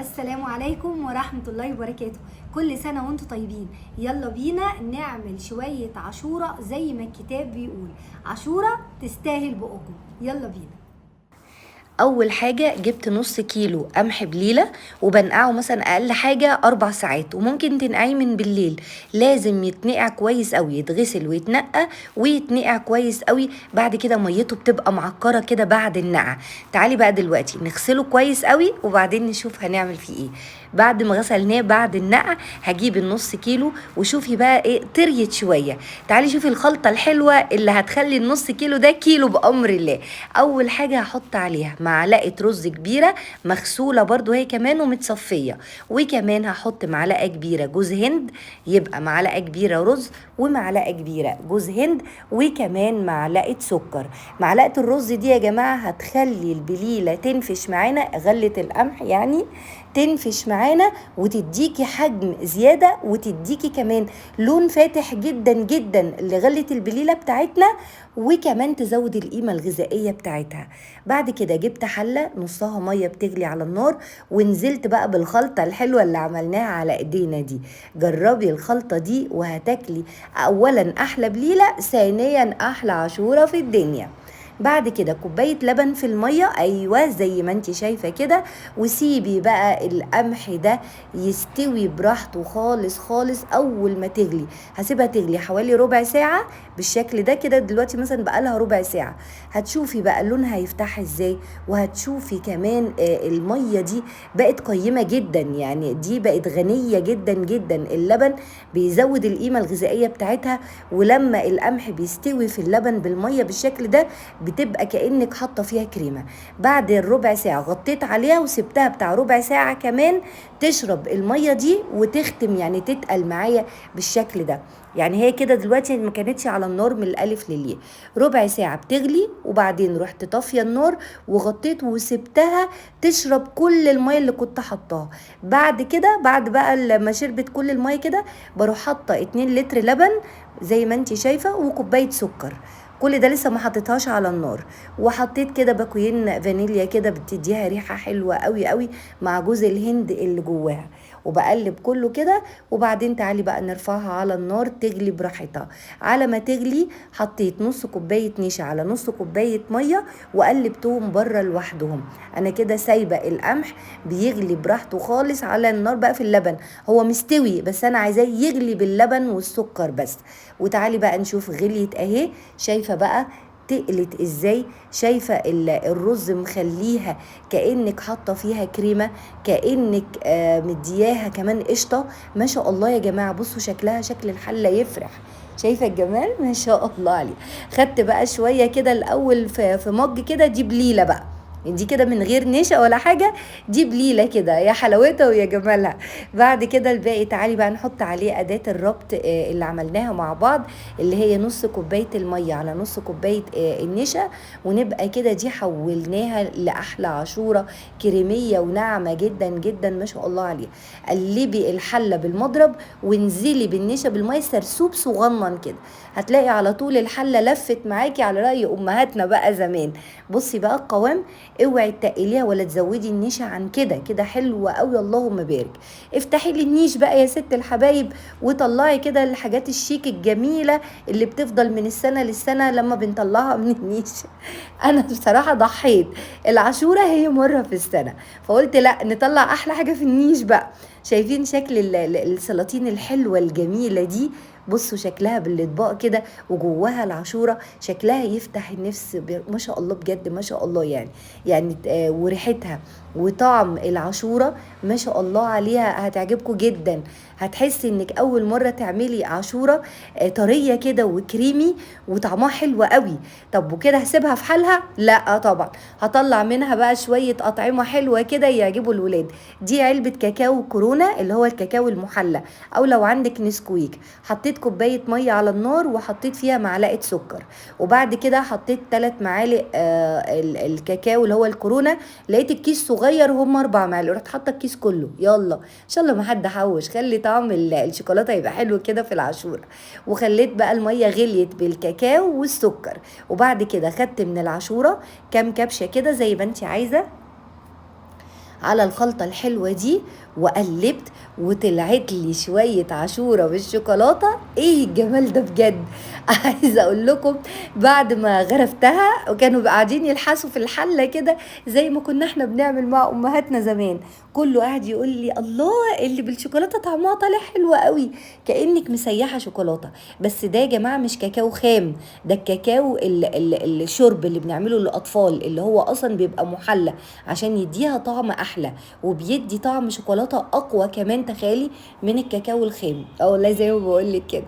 السلام عليكم ورحمة الله وبركاته. كل سنة وانتم طيبين. يلا بينا نعمل شوية عاشورة زي ما الكتاب بيقول، عاشورة تستاهل بقكم. يلا بينا. اول حاجه جبت نص كيلو قمح بليله وبنقعه مثلا اقل حاجه 4 ساعات، وممكن تنقعيه من بالليل. لازم يتنقع كويس قوي، يتغسل ويتنقى ويتنقع كويس قوي. بعد كده ميته بتبقى معكره كده بعد النقع. تعالي بقى دلوقتي نغسله كويس قوي وبعدين نشوف هنعمل فيه ايه. بعد ما غسلناه بعد النقع هجيب النص كيلو، وشوفي بقى ايه طريت شويه. تعالي شوفي الخلطه الحلوه اللي هتخلي النص كيلو ده كيلو بامر الله. اول حاجه هحط عليها معلقه رز كبيره مغسوله برضو هي كمان ومتصفيه، وكمان هحط معلقه كبيره جوز هند، يبقى معلقه كبيره رز ومعلقه كبيره جوز هند، وكمان معلقه سكر. معلقه الرز دي يا جماعه هتخلي البليله تنفش معانا، غله القمح يعني تنفش معانا وتديكي حجم زيادة، وتديكي كمان لون فاتح جدا جدا لغلة البليلة بتاعتنا، وكمان تزود القيمة الغذائية بتاعتها. بعد كده جبت حلة نصها مية بتغلي على النار، ونزلت بقى بالخلطة الحلوة اللي عملناها على ايدينا دي. جربي الخلطة دي وهتاكلي اولا احلى بليلة، ثانيا احلى عاشورة في الدنيا. بعد كده كوبايه لبن في الميه، ايوه زي ما انت شايفه كده، وسيبي بقى القمح ده يستوي براحته خالص خالص. اول ما تغلي هسيبها تغلي حوالي ربع ساعه بالشكل ده كده. دلوقتي مثلا بقالها ربع ساعه، هتشوفي بقى لونها هيفتح ازاي، وهتشوفي كمان الميه دي بقت قيمه جدا، يعني دي بقت غنيه جدا جدا. اللبن بيزود القيمه الغذائيه بتاعتها، ولما القمح بيستوي في اللبن بالميه بالشكل ده بتبقى كأنك حاطه فيها كريمه. بعد الربع ساعه غطيت عليها وسبتها بتاع ربع ساعه كمان تشرب الميه دي وتختم، يعني تتقل معايا بالشكل ده. يعني هي كده دلوقتي ما كانتش على النار من الالف للياء، ربع ساعه بتغلي، وبعدين رحت طافيه النار وغطيت وسبتها تشرب كل الميه اللي كنت حطاها. بعد كده بعد بقى لما شربت كل الميه كده بروح حاطه 2 لتر لبن زي ما انت شايفه، وكوبايه سكر. كل ده لسه ما حطيتهاش على النار، وحطيت كده باكوين فانيليا كده بتديها ريحه حلوه قوي قوي مع جوز الهند اللي جواها، وبقلب كله كده. وبعدين تعالي بقى نرفعها على النار تغلي براحتها. على ما تغلي حطيت نص كوبايه نشا على نص كوبايه ميه وقلبتهم بره لوحدهم. انا كده سايبه القمح بيغلي براحته خالص على النار بقى في اللبن، هو مستوي بس انا عايزاه يغلي باللبن والسكر بس. وتعالي بقى نشوف غليت اهي، شايفه بقى تقلت ازاي، شايفه الرز مخليها كانك حاطه فيها كريمه، كانك مدياها كمان قشطه. ما شاء الله يا جماعه، بصوا شكلها شكل الحله يفرح. شايفه الجمال ما شاء الله عليه. خدت بقى شويه كده الاول في مج كده، دي بليله بقى، دي كده من غير نشا ولا حاجه، دي بليله كده يا حلاوتها ويا جمالها. بعد كده الباقي تعالي بقى نحط عليه اداه الربط اللي عملناها مع بعض، اللي هي نص كوبايه الميه على نص كوبايه النشا، ونبقى كده دي حولناها لاحلى عاشوره كريميه وناعمه جدا جدا ما شاء الله عليها. قلبي الحله بالمضرب وانزلي بالنشا بالميه سرسوب صغنن كده، هتلاقي على طول الحله لفت معاكي على راي امهاتنا بقى زمان. بصي بقى القوام، اوعي تقليها ولا تزودي النشا عن كده، كده حلوه قوي اللهم بارك. افتحي لي النيش بقى يا ست الحبايب، وطلعي كده الحاجات الشيك الجميله اللي بتفضل من السنه للسنه لما بنطلعها من النيش. انا بصراحه ضحيت، العاشوره هي مره في السنه، فقلت لا نطلع احلى حاجه في النيش بقى. شايفين شكل السلاطين الحلوه الجميله دي؟ بصوا شكلها بالاطباق كده وجواها العاشوره، شكلها يفتح النفس ما شاء الله بجد ما شاء الله. يعني وريحتها وطعم العاشوره ما شاء الله عليها هتعجبكم جدا. هتحسي انك اول مره تعملي عاشوره طريه كده وكريمي وطعمها حلو قوي. طب وكده هسيبها في حالها؟ لا طبعا، هطلع منها بقى شويه اطعمه حلوه كده يعجبوا الولاد. دي علبه كاكاو كورونا اللي هو الكاكاو المحلى، او لو عندك نسكويك. حطيت كوبايه ميه على النار وحطيت فيها معلقه سكر، وبعد كده حطيت 3 معالق الكاكاو اللي هو الكورونا. لقيت الكيس صغير هم 4 معالق، رحت حاطه الكيس كله. يلا ان شاء الله ما حد حوش، خلي طعم الشوكولاته يبقى حلو كده في العاشوره. وخليت بقى الميه غليت بالكاكاو والسكر، وبعد كده خدت من العاشوره كام كبشه كده زي ما انت عايزه. على الخلطة الحلوة دي وقلبت، وطلعت لي شوية عاشورة بالشوكولاتة. ايه الجمال ده بجد. عايزة اقول لكم بعد ما غرفتها وكانوا قاعدين يلحسوا في الحلة كده زي ما كنا احنا بنعمل مع امهاتنا زمان، كله قاعد يقول لي الله اللي بالشوكولاتة طعمها طالع حلو قوي، كأنك مسيحة شوكولاتة. بس ده يا جماعة مش كاكاو خام، ده الكاكاو الشرب اللي بنعمله للأطفال، اللي هو أصلا بيبقى محلى عشان يديها طعم أحلى، وبيدي طعم شوكولاتة أقوى كمان تخيلي من الكاكاو الخام. والله زي ما بقولك كده.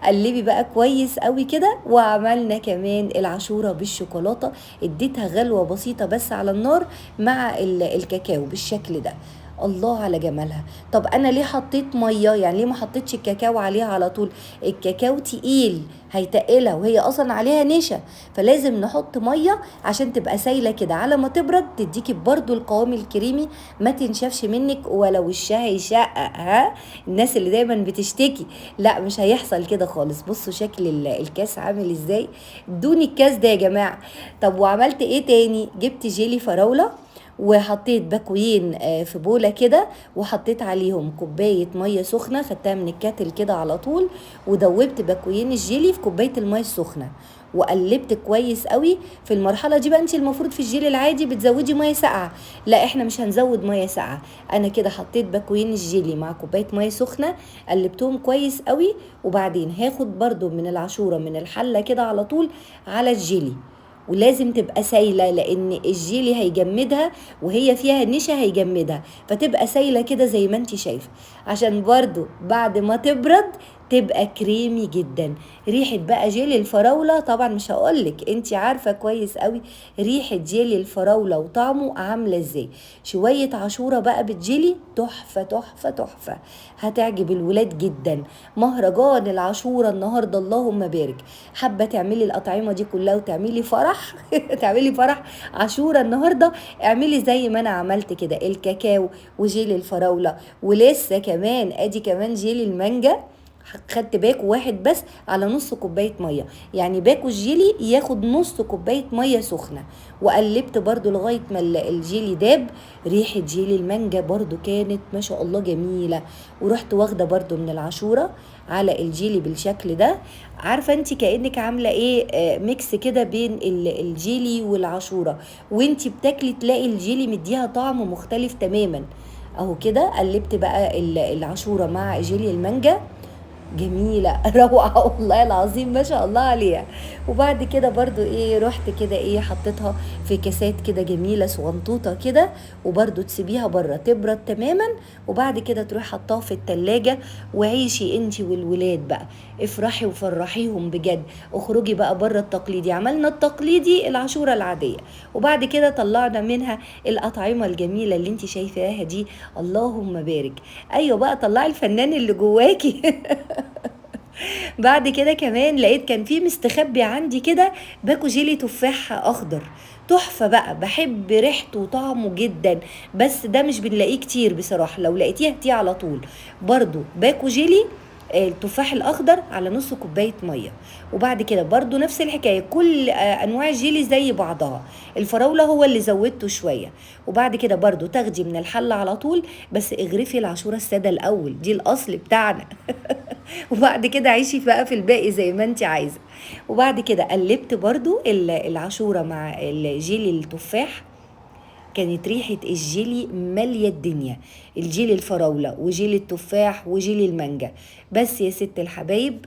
قلبي بقى كويس قوي كده، وعملنا كمان العاشورة بالشوكولاتة، اديتها غلوة بسيطة بس على النار مع الكاكاو بالشكل ده. الله على جمالها. طب انا ليه حطيت ميه؟ يعني ليه ما حطيتش الكاكاو عليها على طول؟ الكاكاو تقيل هيتقلها وهي اصلا عليها نشا، فلازم نحط ميه عشان تبقى سايله كده، على ما تبرد تديكي برضو القوام الكريمي، ما تنشفش منك ولا وشها يشقق. ها الناس اللي دايما بتشتكي، لا مش هيحصل كده خالص. بصوا شكل الكاس عامل ازاي، دون الكاس ده يا جماعه. طب وعملت ايه تاني؟ جبت جيلي فراوله وحطيت باكوين في بولة كده، وحطيت عليهم كوباية مية سخنة، خدتها من الكاتل كده على طول، ودوبت باكوين الجيلي في كوباية المية السخنة وقلبت كويس قوي. في المرحلة دي بقى انت المفروض في الجيلي العادي بتزودي مية ساقعة، لا احنا مش هنزود مية ساقعة. انا كده حطيت باكوين الجيلي مع كوباية مية سخنة، قلبتهم كويس قوي، وبعدين هاخد برضو من العاشورة من الحلة كده على طول على الجيلي، ولازم تبقى سايله لان الجيلي هيجمدها وهي فيها نشا هيجمدها، فتبقى سايله كده زي ما انت شايفه، عشان برضو بعد ما تبرد تبقى كريمي جدا. ريحه بقى جيلي الفراوله طبعا مش هقولك، انت عارفه كويس قوي ريحه جيلي الفراوله وطعمه عامله ازاي. شويه عاشوره بقى بالجيلي تحفه تحفه تحفه، هتعجب الولاد جدا. مهرجان العاشوره النهارده اللهم بارك. حابه تعملي الاطعمه دي كلها وتعملي فرح تعملي فرح عاشوره النهارده، اعملي زي ما انا عملت كده، الكاكاو وجيلي الفراوله، ولسه كمان ادي كمان جيلي المانجا. خدت باكو واحد بس على نص كوبايه ميه، يعني باكو الجيلي ياخد نص كوبايه ميه سخنه، وقلبت برضو لغايه ما الجيلي داب. ريحه جيلي المانجا برضو كانت ما شاء الله جميله، ورحت واخده برضو من العاشوره على الجيلي بالشكل ده. عارفه انت كانك عامله ايه، ميكس كده بين الجيلي والعاشوره، وانت بتاكلي تلاقي الجيلي مديها طعم مختلف تماما. اهو كده قلبت بقى العاشوره مع جيلي المانجا، جميلة روعة والله العظيم ما شاء الله عليها. وبعد كده برضو ايه رحت كده ايه حطيتها في كاسات كده جميلة صغنطوطة كده، وبرضو تسيبيها بره تبرد تماما، وبعد كده تروحي حطاها في التلاجة وعيشي انتي والولاد بقى، افرحي وفرحيهم بجد. اخرجي بقى بره التقليدي، عملنا التقليدي العاشورة العادية، وبعد كده طلعنا منها الأطعمة الجميلة اللي انتي شايفاها دي. اللهم بارك. ايوه بقى طلعي الفنان اللي جواكي. بعد كده كمان لقيت كان في مستخبي عندي كده باكو جيلي تفاح اخضر، تحفة بقى، بحب ريحته وطعمه جدا، بس ده مش بنلاقيه كتير بصراحة، لو لقيتيه هاتيه على طول. برضو باكو جيلي التفاح الاخضر على نص كوبايه ميه، وبعد كده برضو نفس الحكايه، كل انواع الجيلي زي بعضها، الفراوله هو اللي زودته شويه، وبعد كده برضو تاخدي من الحله على طول، بس اغرفي العاشوره الساده الاول، دي الاصل بتاعنا. وبعد كده عيشي بقى في الباقي زي ما انت عايزه. وبعد كده قلبت برضو العاشوره مع الجيلي التفاح، كانت ريحة الجيلي مالية الدنيا، الجيلي الفراولة وجيلي التفاح وجيلي المانجا. بس يا ست الحبايب،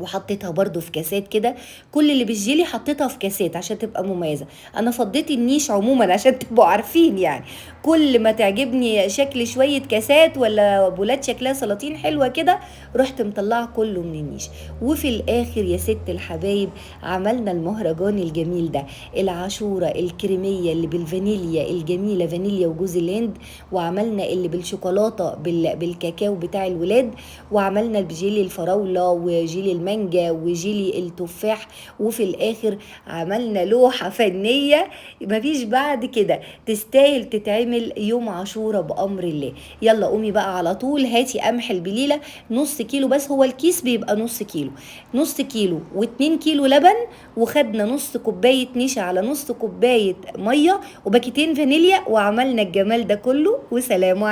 وحطيتها برضو في كاسات كده، كل اللي بالجيلي حطيتها في كاسات عشان تبقى مميزة. انا فضيت النيش عموما عشان تبقوا عارفين، يعني كل ما تعجبني شكل شوية كاسات ولا بولات شكلها سلاطين حلوة كده رحت مطلعه كله من النيش. وفي الاخر يا ست الحبايب عملنا المهرجان الجميل ده، العاشورة الكريمية اللي بالفانيليا الجميلة، فانيليا وجوز الهند، وعملنا اللي بالشوكولاتة بالكاكاو بتاع الولاد، وعملنا بجيلي الفراولة وجيلي المانجا وجيلي التفاح، وفي الاخر عملنا لوحة فنية مفيش بعد كده، تستاهل تتعمل يوم عاشوراء بأمر الله. يلا قومي بقى على طول هاتي قمح البليلة نص كيلو بس، هو الكيس بيبقى نص كيلو، نص كيلو و2 كيلو لبن، وخدنا نص كوباية نشا على نص كوباية مية وباكيتين فانيليا، وعملنا الجمال ده كله. وسلام عليكم.